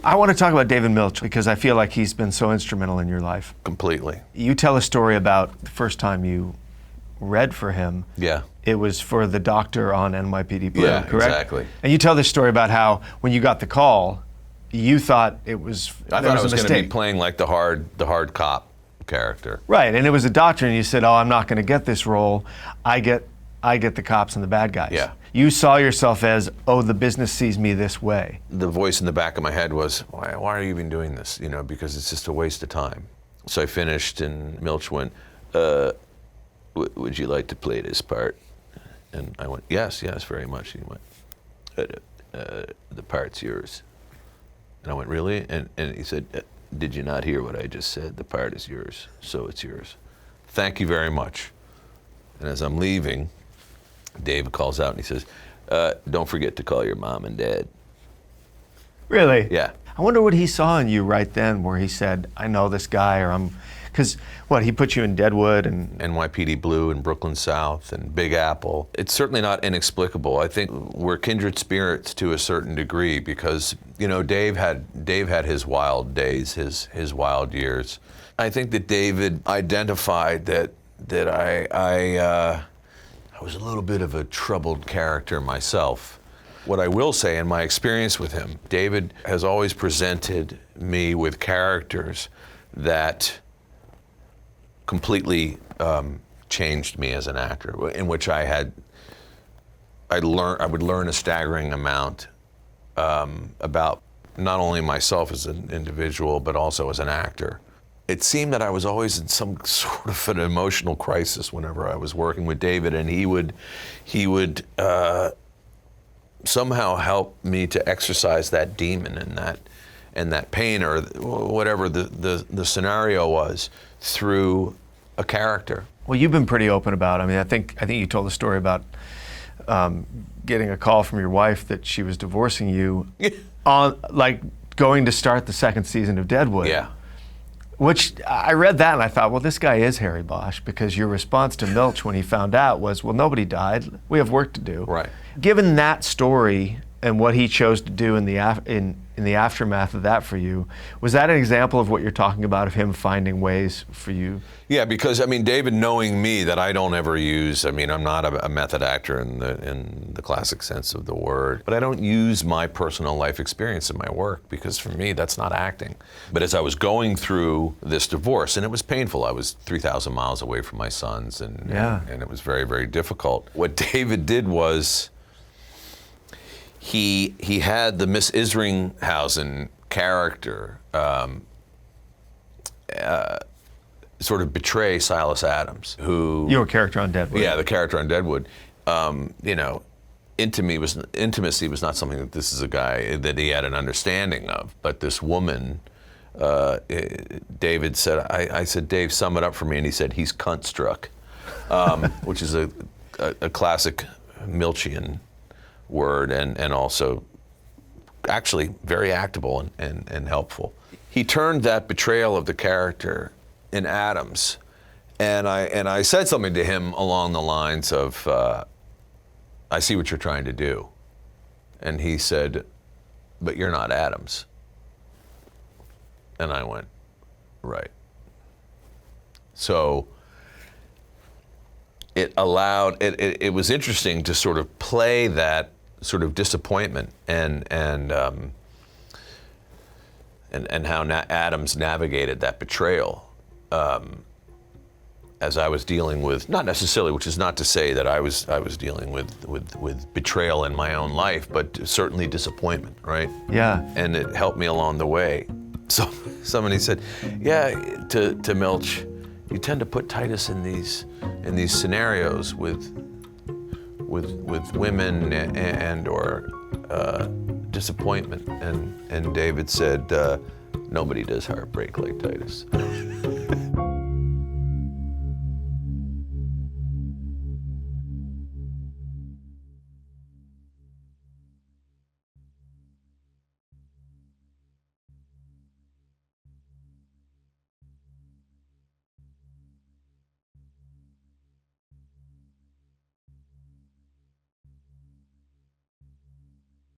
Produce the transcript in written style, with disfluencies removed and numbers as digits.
I want to talk about David Milch because I feel like he's been so instrumental in your life. Completely. You tell a story about the first time you read for him. Yeah. It was for the doctor on NYPD Blue, Yeah, correct? exactly. And you tell this story about how when you got the call, you thought it was I thought I was going to be playing like the hard cop character. Right, and it was a doctor, and you said, "Oh, I'm not going to get this role. I get the cops and the bad guys." Yeah. You saw yourself as, "Oh, the business sees me this way." The voice in the back of my head was, why are you even doing this? You know, because it's just a waste of time. So I finished, and Milch went, would you like to play this part? And I went, yes, very much. And he went, the part's yours. And I went, really? And he said, did you not hear what I just said? The part is yours, so it's yours. Thank you very much. And as I'm leaving, Dave calls out and he says, don't forget to call your mom and dad. Really? Yeah. I wonder what he saw in you right then where he said, I know this guy, or because he put you in Deadwood and NYPD Blue and Brooklyn South and Big Apple. It's certainly not inexplicable. I think we're kindred spirits to a certain degree because, you know, Dave had his wild days, his wild years. I think that David identified that I was a little bit of a troubled character myself. What I will say in my experience with him, David has always presented me with characters that completely changed me as an actor, in which I would learn a staggering amount about not only myself as an individual, but also as an actor. It seemed that I was always in some sort of an emotional crisis whenever I was working with David, and he would somehow help me to exercise that demon and that pain or whatever the scenario was through a character. Well, you've been pretty open about it. I mean, I think you told the story about getting a call from your wife that she was divorcing you on going to start the second season of Deadwood. Yeah. Which I read that and I thought, well, this guy is Harry Bosch, because your response to Milch when he found out was, well, nobody died. We have work to do. Right. Given that story and what he chose to do in the aftermath of that for you, was that an example of what you're talking about, of him finding ways for you? Yeah, because I mean, David, knowing me, that I don't ever use, I mean, I'm not a method actor in the classic sense of the word, but I don't use my personal life experience in my work, because for me, that's not acting. But as I was going through this divorce, and it was painful, I was 3,000 miles away from my sons, and it was very, very difficult. What David did was, he had the Miss Isringhausen character sort of betray Silas Adams, who... Your character on Deadwood. Yeah, the character on Deadwood. You know, intimacy was not something that this is a guy that he had an understanding of, but this woman, David said, I said, Dave, sum it up for me, and he said, he's cunt struck, which is a classic Milchian word, and also actually very actable and helpful. He turned that betrayal of the character in Adams, and I said something to him along the lines of, I see what you're trying to do. And he said, but you're not Adams. And I went, right. So it was interesting to sort of play that sort of disappointment and how Adams navigated that betrayal as I was dealing with, not necessarily, which is not to say that I was dealing with betrayal in my own life, but certainly disappointment, right? Yeah. And it helped me along the way. So somebody said, yeah, to Milch, you tend to put Titus in these scenarios with women and/or disappointment, and David said, nobody does heartbreak like Titus.